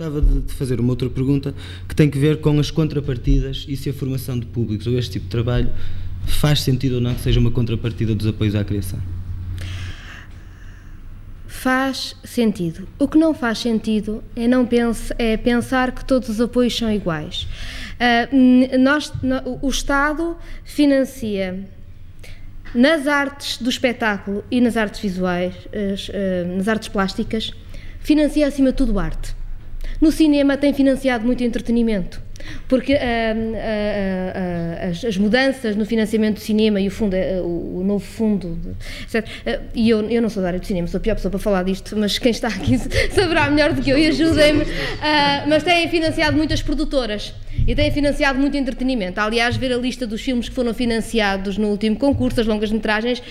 Gostava de fazer uma outra pergunta que tem que ver com as contrapartidas e se a formação de públicos ou este tipo de trabalho faz sentido ou não que seja uma contrapartida dos apoios à criação. Faz sentido. O que não faz sentido é pensar que todos os apoios são iguais. O Estado financia nas artes do espetáculo e nas artes visuais, nas artes plásticas, financia acima de tudo arte. No cinema tem financiado muito entretenimento, porque as mudanças no financiamento do cinema e o novo fundo, etc. E eu não sou da área do cinema, sou a pior pessoa para falar disto, mas quem está aqui saberá melhor do que eu e ajudem-me. Mas têm financiado muitas produtoras e têm financiado muito entretenimento. Aliás, ver a lista dos filmes que foram financiados no último concurso, as longas-metragens,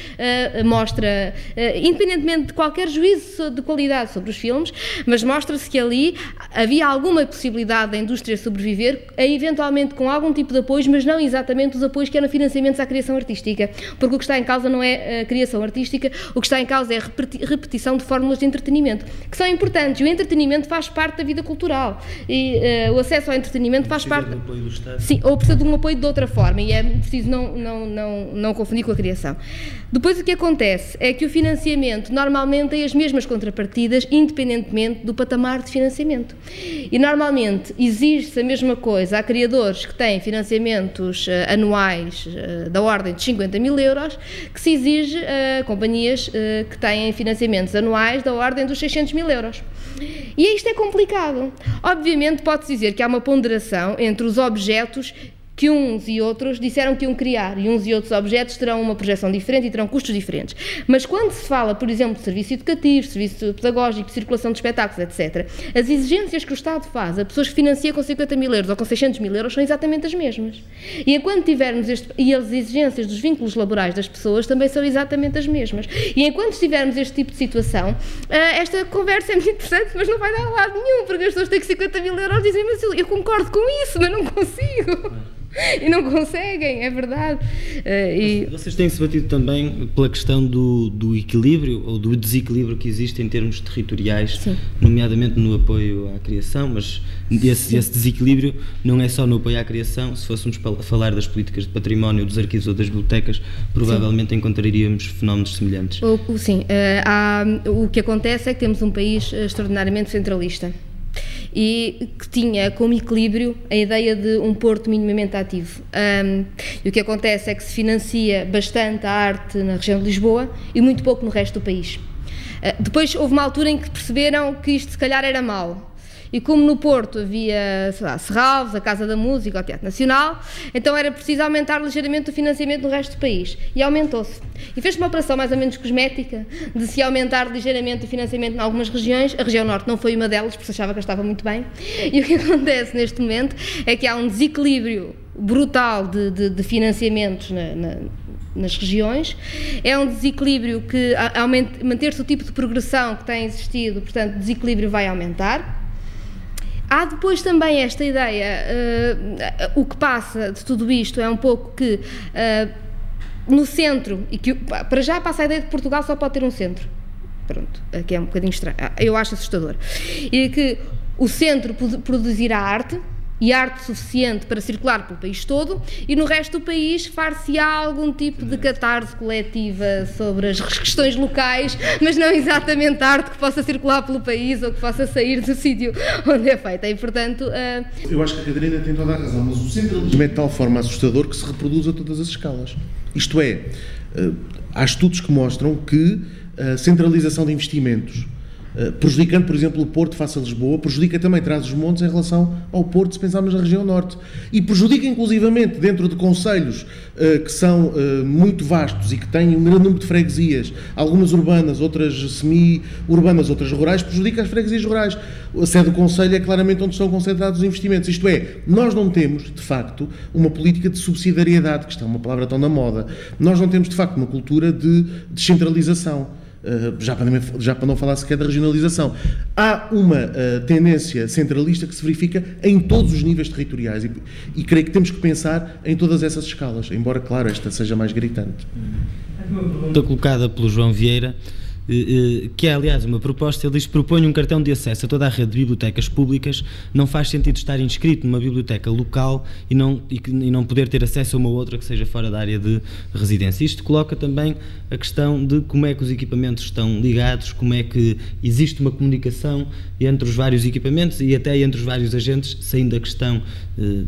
mostra, independentemente de qualquer juízo de qualidade sobre os filmes, mas mostra-se que ali havia alguma possibilidade da indústria sobreviver, eventualmente com algum tipo de apoios, mas não exatamente os apoios que eram financiamentos à criação artística, porque o que está em causa não é a criação artística, o que está em causa é a repetição de fórmulas de entretenimento, que são importantes. O entretenimento faz parte da vida cultural e o acesso ao entretenimento faz parte... Do apoio do Estado. Sim, ou precisa de um apoio de outra forma, e é preciso não confundir com a criação. Depois o que acontece é que o financiamento normalmente tem as mesmas contrapartidas, independentemente do patamar de financiamento. E normalmente exige-se a mesma coisa a criadores que têm financiamentos anuais da ordem de 50 mil euros, que se exige a companhias que têm financiamentos anuais da ordem dos 600 mil euros. E isto é complicado. Obviamente pode-se dizer que há uma ponderação entre os objetos que uns e outros disseram que iam criar, e uns e outros objetos terão uma projeção diferente e terão custos diferentes. Mas quando se fala, por exemplo, de serviço educativo, serviço pedagógico, de circulação de espetáculos, etc., as exigências que o Estado faz a pessoas que financiam com 50 mil euros ou com 600 mil euros são exatamente as mesmas. E enquanto tivermos e as exigências dos vínculos laborais das pessoas também são exatamente as mesmas. E enquanto tivermos este tipo de situação, esta conversa é muito interessante, mas não vai dar a lado nenhum, porque as pessoas têm que 50 mil euros e dizem, mas eu concordo com isso, mas não consigo. E não conseguem, é verdade. Vocês têm-se batido também pela questão do equilíbrio ou do desequilíbrio que existe em termos territoriais, sim, nomeadamente no apoio à criação, mas esse desequilíbrio não é só no apoio à criação. Se fôssemos falar das políticas de património, dos arquivos ou das bibliotecas, provavelmente sim, encontraríamos fenómenos semelhantes. Sim, o que acontece é que temos um país extraordinariamente centralista e que tinha como equilíbrio a ideia de um porto minimamente ativo. E o que acontece é que se financia bastante a arte na região de Lisboa e muito pouco no resto do país. Depois houve uma altura em que perceberam que isto se calhar era mau. E como no Porto havia, sei lá, Serralves, a Casa da Música, o Teatro Nacional, então era preciso aumentar ligeiramente o financiamento no resto do país. E aumentou-se. E fez uma operação mais ou menos cosmética de se aumentar ligeiramente o financiamento em algumas regiões. A região Norte não foi uma delas, porque se achava que estava muito bem. E o que acontece neste momento é que há um desequilíbrio brutal de financiamentos nas regiões. É um desequilíbrio que, ao manter-se o tipo de progressão que tem existido, portanto, o desequilíbrio vai aumentar. Há depois também esta ideia, o que passa de tudo isto é um pouco que no centro, e que para já passa a ideia de que Portugal só pode ter um centro, pronto, que é um bocadinho estranho, eu acho assustador, e que o centro produzirá arte, e arte suficiente para circular pelo país todo, e no resto do país far-se-á algum tipo de catarse coletiva sobre as questões locais, mas não exatamente arte que possa circular pelo país ou que possa sair do sítio onde é feita. E, portanto... Eu acho que a Catarina tem toda a razão, mas o centralismo é de tal forma assustador que se reproduz a todas as escalas. Isto é, há estudos que mostram que a centralização de investimentos, prejudicando, por exemplo, o Porto face a Lisboa, prejudica também Trás-os-Montes em relação ao Porto, se pensarmos na região Norte. E prejudica, inclusivamente, dentro de concelhos que são muito vastos e que têm um grande número de freguesias, algumas urbanas, outras semi-urbanas, outras rurais, prejudica as freguesias rurais. A sede do concelho é claramente onde estão concentrados os investimentos. Isto é, nós não temos, de facto, uma política de subsidiariedade, que está uma palavra tão na moda. Nós não temos, de facto, uma cultura de descentralização. Já para não falar sequer da regionalização. Há uma tendência centralista que se verifica em todos os níveis territoriais e creio que temos que pensar em todas essas escalas, embora, claro, esta seja mais gritante. Uma pergunta colocada pelo João Vieira, que é aliás uma proposta. Ele diz: propõe um cartão de acesso a toda a rede de bibliotecas públicas. Não faz sentido estar inscrito numa biblioteca local e não poder ter acesso a uma outra que seja fora da área de residência. Isto coloca também a questão de como é que os equipamentos estão ligados, como é que existe uma comunicação entre os vários equipamentos e até entre os vários agentes, saindo da questão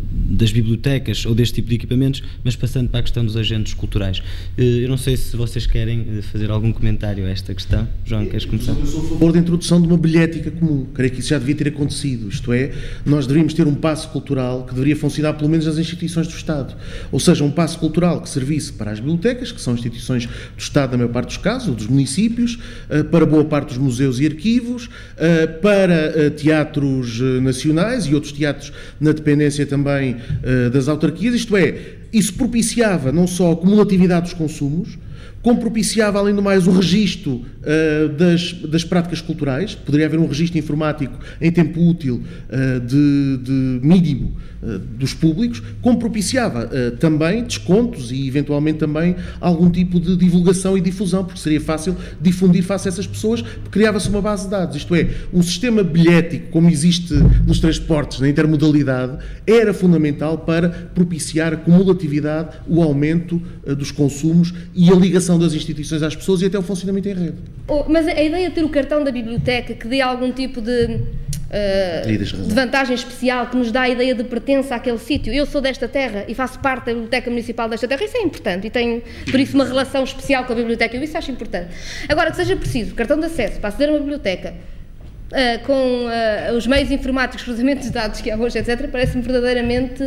das bibliotecas ou deste tipo de equipamentos, mas passando para a questão dos agentes culturais. Eu não sei se vocês querem fazer algum comentário a esta questão. João, queres começar? Eu sou a favor da introdução de uma bilhética comum. Creio que isso já devia ter acontecido. Isto é, nós deveríamos ter um passe cultural que deveria funcionar pelo menos nas instituições do Estado. Ou seja, um passe cultural que servisse para as bibliotecas, que são instituições do Estado na maior parte dos casos, ou dos municípios, para boa parte dos museus e arquivos, para teatros nacionais e outros teatros na dependência também das autarquias. Isto é, isso propiciava não só a cumulatividade dos consumos, como propiciava, além do mais, o registro das práticas culturais. Poderia haver um registro informático em tempo útil de mínimo dos públicos, como propiciava também descontos e, eventualmente, também algum tipo de divulgação e difusão, porque seria fácil difundir face a essas pessoas, porque criava-se uma base de dados. Isto é, um sistema bilhético, como existe nos transportes, na intermodalidade, era fundamental para propiciar a cumulatividade, o aumento dos consumos e a ligação das instituições às pessoas e até o funcionamento em rede. Mas a ideia de ter o cartão da biblioteca que dê algum tipo de vantagem especial, que nos dá a ideia de pertença àquele sítio. Eu sou desta terra e faço parte da Biblioteca Municipal desta terra, isso é importante e tenho, por isso, uma relação especial com a biblioteca. Eu isso acho importante. Agora, que seja preciso cartão de acesso para aceder a uma biblioteca com os meios informáticos, cruzamentos de dados que há hoje, etc., parece-me verdadeiramente...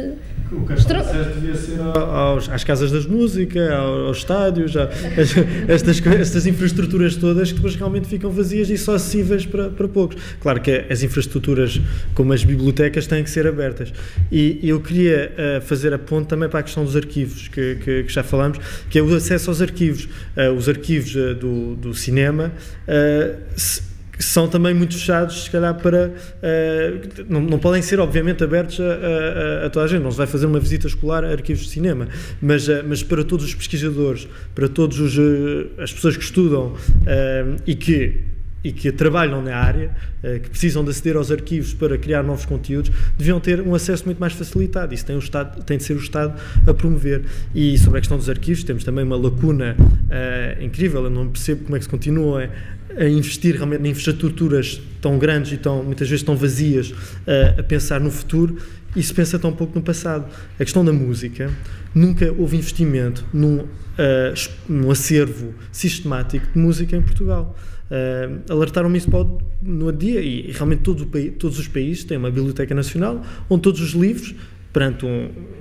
O cartão de acesso devia ser às casas das músicas, aos estádios, estas infraestruturas todas que depois realmente ficam vazias e só acessíveis para poucos. Claro que as infraestruturas como as bibliotecas têm que ser abertas. E eu queria fazer a ponte também para a questão dos arquivos, que já falamos, que é o acesso aos arquivos. Os arquivos do cinema são também muito fechados, se calhar, para... não podem ser, obviamente, abertos a toda a gente. Não se vai fazer uma visita escolar a arquivos de cinema, mas para todos os pesquisadores, para todas as pessoas que estudam e que trabalham na área, que precisam de aceder aos arquivos para criar novos conteúdos, deviam ter um acesso muito mais facilitado. Isso tem de ser o Estado a promover. E sobre a questão dos arquivos, temos também uma lacuna incrível. Eu não percebo como é que se continua a investir realmente em infraestruturas tão grandes e muitas vezes tão vazias, a pensar no futuro, e se pensa tão pouco no passado. A questão da música, nunca houve investimento num acervo sistemático de música em Portugal. Alertaram-me isso no dia, e realmente todos os países têm uma biblioteca nacional onde todos os livros, perante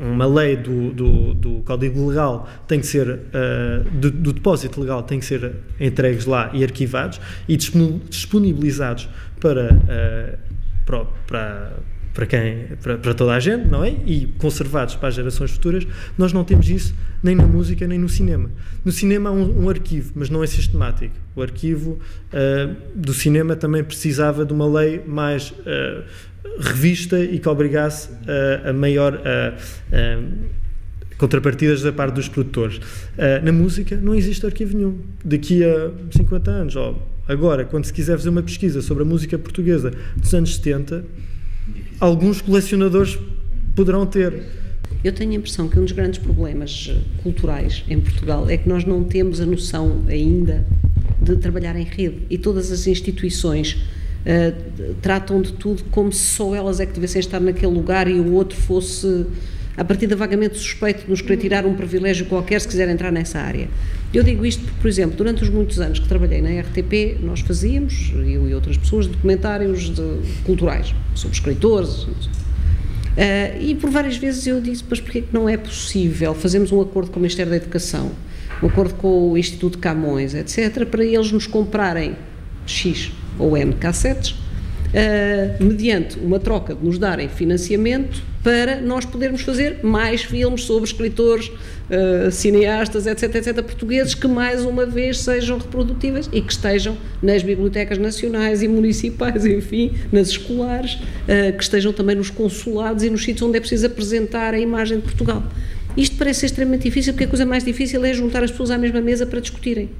uma lei do Código Legal, tem que ser do depósito legal, têm que ser entregues lá e arquivados e disponibilizados para toda a gente, não é? E conservados para as gerações futuras. Nós não temos isso nem na música nem no cinema. No cinema há um arquivo, mas não é sistemático. O arquivo do cinema também precisava de uma lei mais revista e que obrigasse a maior contrapartidas da parte dos produtores. Na música não existe arquivo nenhum. Daqui a 50 anos, ou agora, quando se quiser fazer uma pesquisa sobre a música portuguesa dos anos 70, alguns colecionadores poderão ter. Eu tenho a impressão que um dos grandes problemas culturais em Portugal é que nós não temos a noção ainda de trabalhar em rede, e todas as instituições tratam de tudo como se só elas é que devessem estar naquele lugar e o outro fosse, a partir de vagamente suspeito de nos querer tirar um privilégio qualquer se quiser entrar nessa área. Eu digo isto porque, por exemplo, durante os muitos anos que trabalhei na RTP, nós fazíamos, eu e outras pessoas, documentários culturais sobre escritores, e por várias vezes eu disse, mas porquê que não é possível fazermos um acordo com o Ministério da Educação, um acordo com o Instituto Camões, etc., para eles nos comprarem X ou N cassetes, mediante uma troca de nos darem financiamento para nós podermos fazer mais filmes sobre escritores, cineastas, etc., portugueses, que mais uma vez sejam reprodutíveis e que estejam nas bibliotecas nacionais e municipais, enfim, nas escolares, que estejam também nos consulados e nos sítios onde é preciso apresentar a imagem de Portugal. Isto parece ser extremamente difícil, porque a coisa mais difícil é juntar as pessoas à mesma mesa para discutirem.